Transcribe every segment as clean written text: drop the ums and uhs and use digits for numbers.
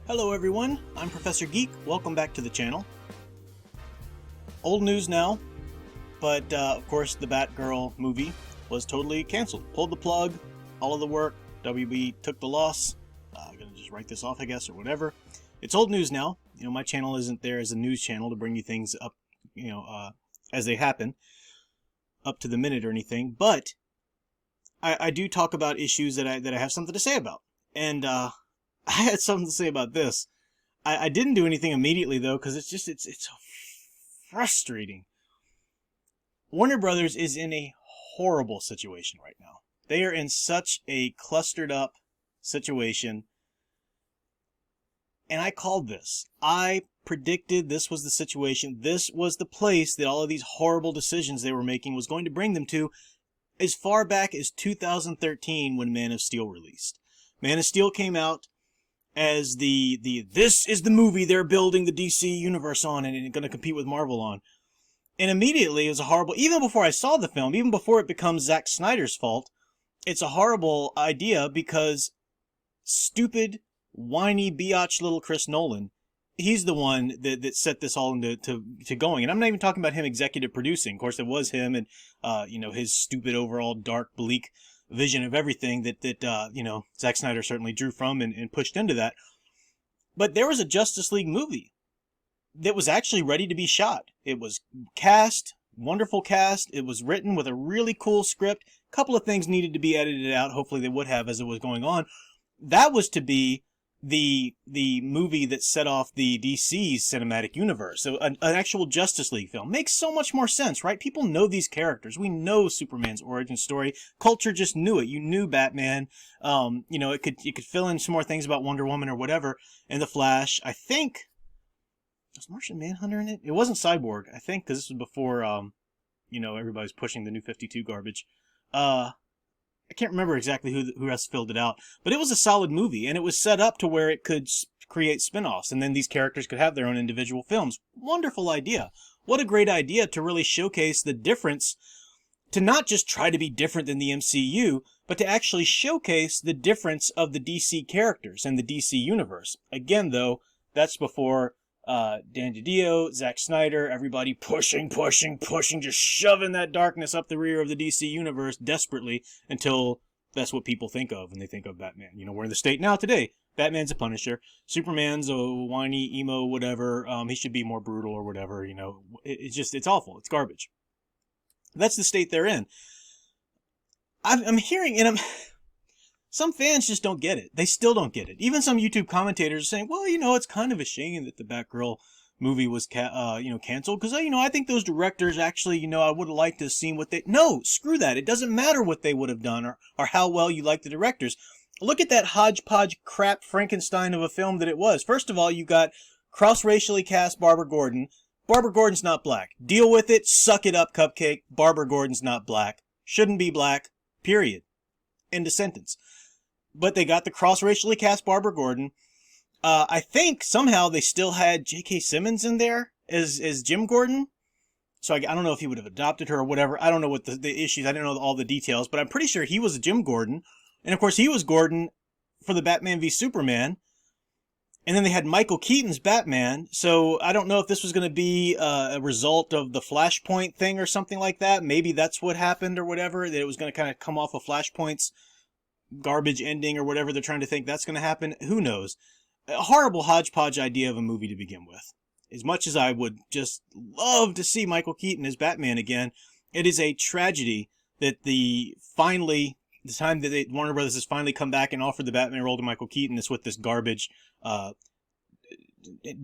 Hello everyone, I'm Professor Geek. Welcome back to the channel. Old news now, but of course the Batgirl movie was totally canceled. Pulled the plug, all of the work, WB took the loss. I'm gonna just write this off, I guess, or whatever. It's old news now. You know, my channel isn't there as a news channel to bring you things up, as they happen, up to the minute or anything. But I do talk about issues that I have something to say about, and I had something to say about this. I didn't do anything immediately though, because it's so frustrating. Warner Brothers is in a horrible situation right now. They are in such a clustered up situation. And I called this. I predicted this was the situation. This was the place that all of these horrible decisions they were making was going to bring them to, as far back as 2013 when Man of Steel released. Man of Steel came out as this is the movie they're building the DC universe on and going to compete with Marvel on. And immediately it was a horrible, even before I saw the film, even before it becomes Zack Snyder's fault, it's a horrible idea because stupid, whiny, biatch little Chris Nolan, he's the one that set this all into going. And I'm not even talking about him executive producing. Of course, it was him and, his stupid overall dark, bleak vision of everything that Zack Snyder certainly drew from and pushed into that. But there was a Justice League movie that was actually ready to be shot. It was cast, wonderful cast. It was written with a really cool script. A couple of things needed to be edited out. Hopefully they would have as it was going on. That was to be the movie that set off the DC's cinematic universe. So an actual Justice League film makes so much more sense, right? People know these characters. We know Superman's origin story. Culture just knew it. You knew Batman. It could fill in some more things about Wonder Woman or whatever. And the Flash, I think, was Martian Manhunter in it? It wasn't Cyborg, I think, because this was before everybody's pushing the New 52 garbage. I can't remember exactly who else filled it out, but it was a solid movie, and it was set up to where it could create spin-offs, and then these characters could have their own individual films. Wonderful idea. What a great idea to really showcase the difference, to not just try to be different than the MCU, but to actually showcase the difference of the DC characters and the DC universe. Again, though, that's before Dan DiDio, Zack Snyder, everybody pushing, just shoving that darkness up the rear of the DC universe desperately until that's what people think of when they think of Batman. We're in the state now today. Batman's a Punisher. Superman's a whiny, emo, whatever. He should be more brutal or whatever, It's awful. It's garbage. That's the state they're in. I'm hearing, and some fans just don't get it. They still don't get it. Even some YouTube commentators are saying, well, it's kind of a shame that the Batgirl movie was, canceled. Because, I think those directors actually, I would have liked to have seen what they... No, screw that. It doesn't matter what they would have done or how well you like the directors. Look at that hodgepodge crap Frankenstein of a film that it was. First of all, you got cross-racially cast Barbara Gordon. Barbara Gordon's not black. Deal with it. Suck it up, Cupcake. Barbara Gordon's not black. Shouldn't be black. Period. End of sentence. But they got the cross-racially cast Barbara Gordon. I think somehow they still had J.K. Simmons in there as Jim Gordon. So I don't know if he would have adopted her or whatever. I don't know what the issues. I don't know all the details. But I'm pretty sure he was Jim Gordon. And of course he was Gordon for the Batman v Superman. And then they had Michael Keaton's Batman. So I don't know if this was going to be a result of the Flashpoint thing or something like that. Maybe that's what happened or whatever. That it was going to kind of come off of Flashpoint's garbage ending or whatever they're trying to think that's going to happen. Who knows? A horrible hodgepodge idea of a movie to begin with. As much as I would just love to see Michael Keaton as Batman again, it is a tragedy that the time that Warner Brothers has finally come back and offered the Batman role to Michael Keaton is with this garbage,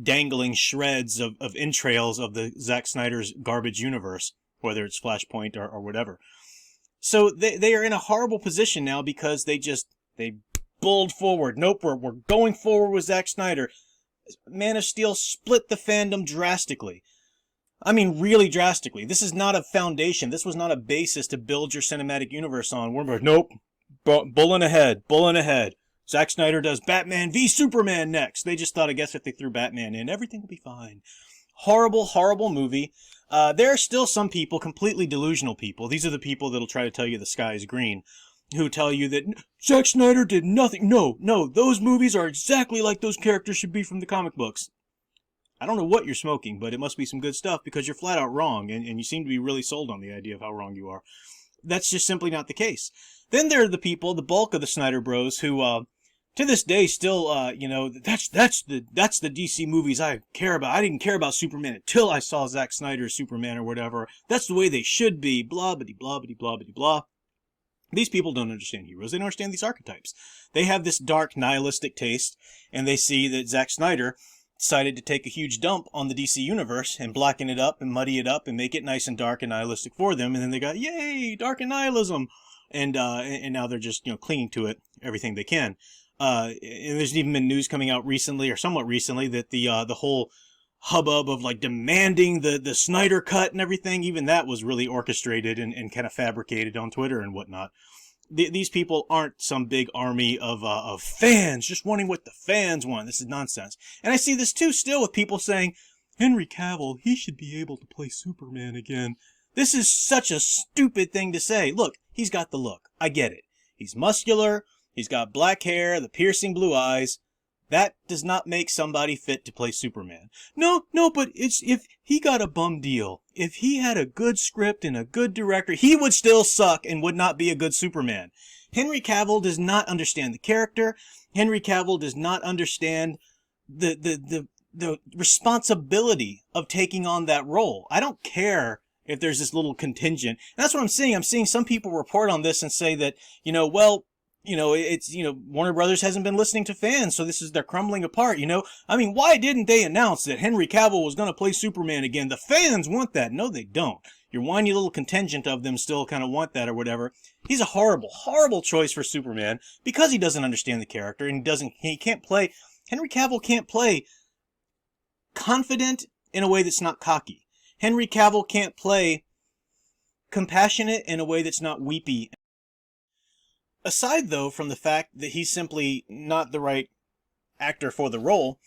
dangling shreds of entrails of the Zack Snyder's garbage universe, whether it's Flashpoint or whatever. So they are in a horrible position now because they bulled forward. Nope, we're going forward with Zack Snyder. Man of Steel split the fandom drastically. I mean, really drastically. This is not a foundation. This was not a basis to build your cinematic universe on. Nope, bulling ahead. Zack Snyder does Batman v Superman next. They just thought, I guess if they threw Batman in, everything will be fine. Horrible, horrible movie. There are still some people, completely delusional people. These are the people that'll try to tell you the sky is green. who tell you that Zack Snyder did nothing. No, those movies are exactly like those characters should be from the comic books. I don't know what you're smoking, but it must be some good stuff because you're flat out wrong, and you seem to be really sold on the idea of how wrong you are. That's just simply not the case. Then there are the people, the bulk of the Snyder Bros, who to this day still, that's the DC movies I care about. I didn't care about Superman until I saw Zack Snyder's Superman or whatever. That's the way they should be. Blah, bitty, blah, bitty, blah, bitty, blah. These people don't understand heroes. They don't understand these archetypes. They have this dark, nihilistic taste, and they see that Zack Snyder decided to take a huge dump on the DC universe and blacken it up and muddy it up and make it nice and dark and nihilistic for them. And then they got, yay, dark and nihilism. And now they're just, clinging to it everything they can. And there's even been news coming out recently, or somewhat recently, that the whole hubbub of like demanding the Snyder cut and everything, even that was really orchestrated and kind of fabricated on Twitter and whatnot. These people aren't some big army of fans just wanting what the fans want. This is nonsense. And I see this too still with people saying, Henry Cavill, he should be able to play Superman again. This is such a stupid thing to say. Look, he's got the look. I get it. He's muscular. He's got black hair, the piercing blue eyes. That does not make somebody fit to play Superman. No, but it's if he got a bum deal, if he had a good script and a good director, he would still suck and would not be a good Superman. Henry Cavill does not understand the character. Henry Cavill does not understand the responsibility of taking on that role. I don't care if there's this little contingent. And that's what I'm seeing. I'm seeing some people report on this and say that, Warner Brothers hasn't been listening to fans, so they're crumbling apart, I mean, why didn't they announce that Henry Cavill was going to play Superman again? The fans want that. No, they don't. Your whiny little contingent of them still kind of want that or whatever. He's a horrible, horrible choice for Superman because he doesn't understand the character and he can't play, Henry Cavill can't play confident in a way that's not cocky. Henry Cavill can't play compassionate in a way that's not weepy. Aside, though, from the fact that he's simply not the right actor for the role,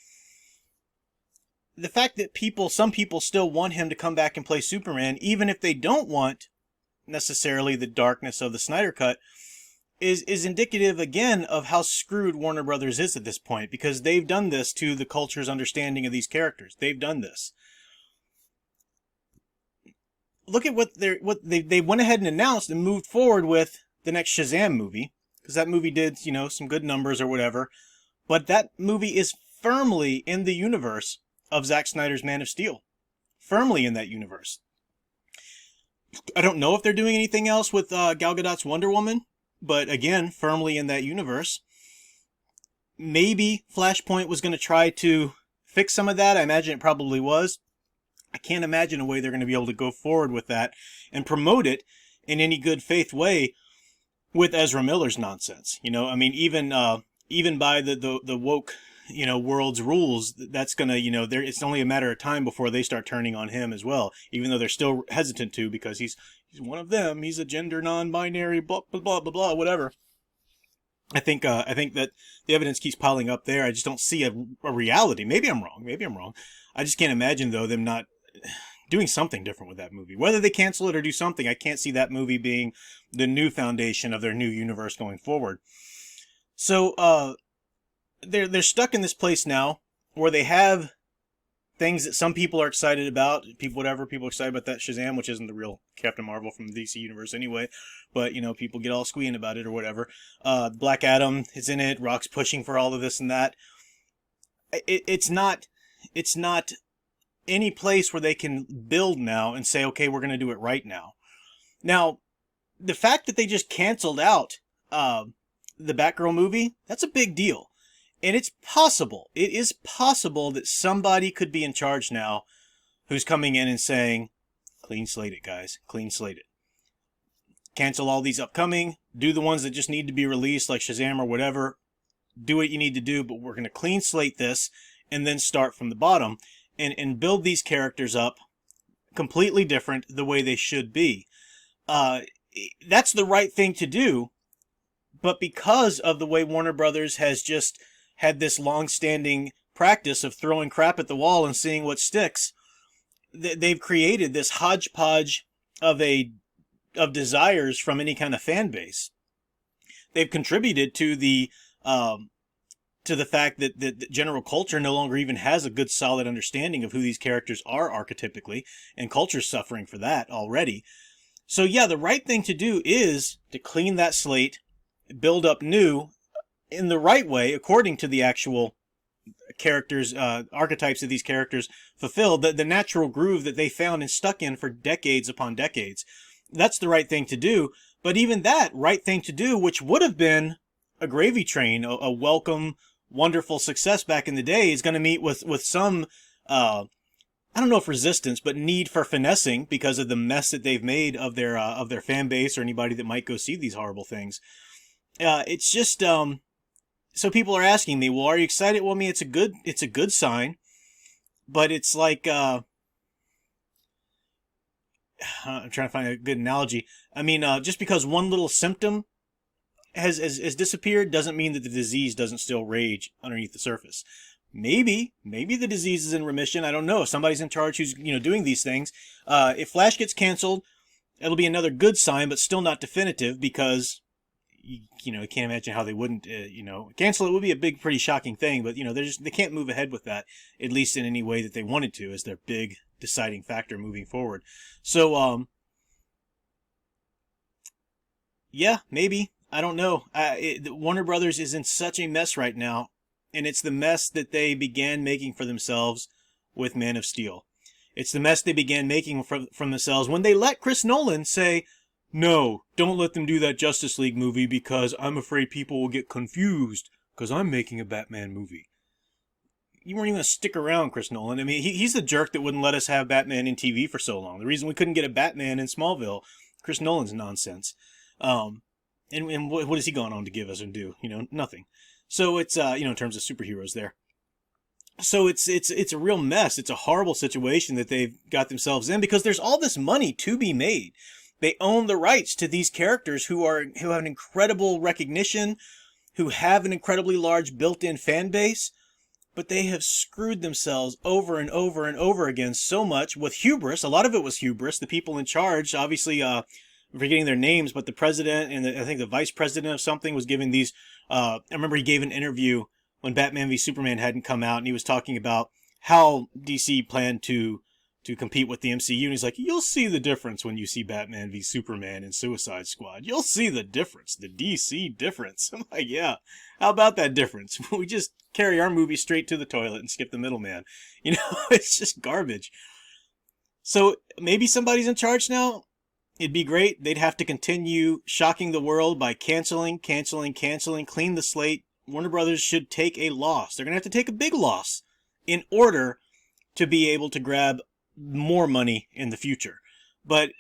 the fact that some people still want him to come back and play Superman, even if they don't want necessarily the darkness of the Snyder Cut, is indicative, again, of how screwed Warner Brothers is at this point, because they've done this to the culture's understanding of these characters. They've done this. Look at what they went ahead and announced and moved forward with the next Shazam movie, because that movie did, some good numbers or whatever, but that movie is firmly in the universe of Zack Snyder's Man of Steel. Firmly in that universe. I don't know if they're doing anything else with Gal Gadot's Wonder Woman, but again, firmly in that universe. Maybe Flashpoint was going to try to fix some of that. I imagine it probably was. I can't imagine a way they're going to be able to go forward with that and promote it in any good faith way with Ezra Miller's nonsense. I mean, even by the woke, world's rules, that's gonna, it's only a matter of time before they start turning on him as well, even though they're still hesitant to, because he's one of them. He's a gender non-binary, blah, blah, blah, blah, blah, whatever. I think that the evidence keeps piling up there. I just don't see a reality. Maybe I'm wrong. I just can't imagine, though, them not doing something different with that movie. Whether they cancel it or do something, I can't see that movie being the new foundation of their new universe going forward. So, they're stuck in this place now where they have things that some people are excited about. People are excited about that Shazam, which isn't the real Captain Marvel from the DC universe anyway. But, people get all squealing about it or whatever. Black Adam is in it. Rock's pushing for all of this and that. It's not any place where they can build now and say, okay, we're going to do it right now. Now, the fact that they just canceled out the Batgirl movie, that's a big deal. And it is possible that somebody could be in charge now who's coming in and saying, clean slate it, guys, clean slate it. Cancel all these upcoming, do the ones that just need to be released, like Shazam or whatever. Do what you need to do, but we're going to clean slate this and then start from the bottom. And build these characters up completely different the way they should be. That's the right thing to do, but because of the way Warner Brothers has just had this long-standing practice of throwing crap at the wall and seeing what sticks, they've created this hodgepodge of desires from any kind of fan base. they've contributed to the fact that the general culture no longer even has a good solid understanding of who these characters are archetypically, and culture's suffering for that already. So yeah, the right thing to do is to clean that slate, build up new in the right way, according to the actual characters, archetypes that these characters fulfill, the natural groove that they found and stuck in for decades upon decades. That's the right thing to do. But even that right thing to do, which would have been a gravy train, a welcome, wonderful success back in the day, is going to meet with some, I don't know if resistance, but need for finessing because of the mess that they've made of their fan base or anybody that might go see these horrible things. It's just, so people are asking me, well, are you excited? Well, I mean, it's a good sign, but it's like, I'm trying to find a good analogy. I mean, just because one little symptom has disappeared doesn't mean that the disease doesn't still rage underneath the surface. Maybe the disease is in remission. I don't know. If somebody's in charge who's, doing these things. If Flash gets canceled, it'll be another good sign, but still not definitive because, you can't imagine how they wouldn't, cancel it would be a big, pretty shocking thing, but, they can't move ahead with that, at least in any way that they wanted to, as their big deciding factor moving forward. So, yeah, maybe. I don't know. Warner Brothers is in such a mess right now, and it's the mess that they began making for themselves with Man of Steel. It's the mess they began making from themselves when they let Chris Nolan say, no, don't let them do that Justice League movie because I'm afraid people will get confused because I'm making a Batman movie. You weren't even going to stick around, Chris Nolan. I mean, he's the jerk that wouldn't let us have Batman in TV for so long. The reason we couldn't get a Batman in Smallville, Chris Nolan's nonsense. And what is he going on to give us and do? Nothing. So it's, in terms of superheroes there. So it's a real mess. It's a horrible situation that they've got themselves in because there's all this money to be made. They own the rights to these characters who have an incredible recognition, who have an incredibly large built-in fan base, but they have screwed themselves over and over and over again so much with hubris. A lot of it was hubris. The people in charge, obviously, I'm forgetting their names, but the president and I think the vice president of something was giving these, I remember he gave an interview when Batman v Superman hadn't come out, and he was talking about how DC planned to compete with the MCU, and he's like, you'll see the difference when you see Batman v Superman and Suicide Squad. You'll see the difference, the DC difference. I'm like, yeah, how about that difference? We just carry our movie straight to the toilet and skip the middleman. It's just garbage. So maybe somebody's in charge now. It'd be great. They'd have to continue shocking the world by canceling, clean the slate. Warner Brothers should take a loss. They're going to have to take a big loss in order to be able to grab more money in the future. But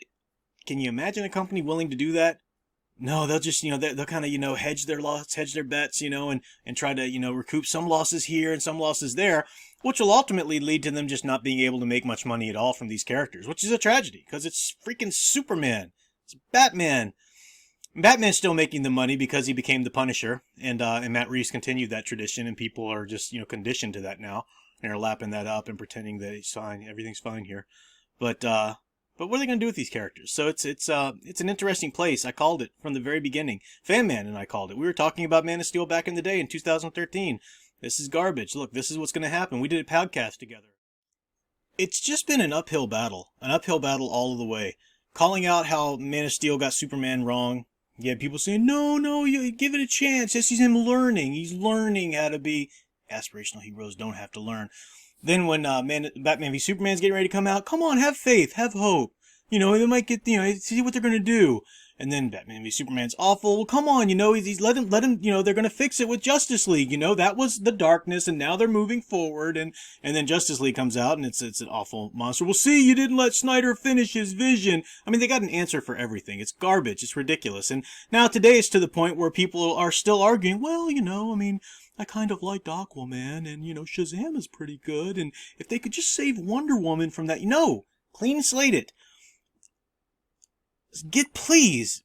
can you imagine a company willing to do that? No, they'll just, they'll kind of, hedge their loss, hedge their bets, and try to, recoup some losses here and some losses there, which will ultimately lead to them just not being able to make much money at all from these characters, which is a tragedy because it's freaking Superman. It's Batman. Batman's still making the money because he became the Punisher, and Matt Reeves continued that tradition, and people are just, conditioned to that now. They're lapping that up and pretending that it's fine, everything's fine here. But what are they going to do with these characters? So it's an interesting place. I called it from the very beginning. Fan Man and I called it. We were talking about Man of Steel back in the day in 2013. This is garbage. Look, this is what's going to happen. We did a podcast together. It's just been an uphill battle all of the way. Calling out how Man of Steel got Superman wrong. Yeah, people saying, no, you give it a chance. This is him learning. He's learning how to be. Aspirational heroes don't have to learn. Then when Batman v Superman's getting ready to come out, come on, have faith, have hope. They might get, see what they're going to do. And then Batman v Superman's awful. Well, come on, he's let him, they're going to fix it with Justice League. That was the darkness, and now they're moving forward. And then Justice League comes out, and it's an awful monster. Well, see, you didn't let Snyder finish his vision. I mean, they got an answer for everything. It's garbage. It's ridiculous. And now today it's to the point where people are still arguing, well, I kind of liked Aquaman, and, Shazam is pretty good, and if they could just save Wonder Woman from that, clean slate it. Please,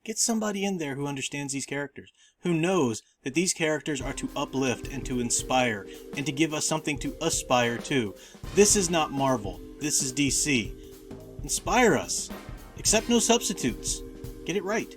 get somebody in there who understands these characters, who knows that these characters are to uplift and to inspire, and to give us something to aspire to. This is not Marvel. This is DC. Inspire us. Accept no substitutes. Get it right.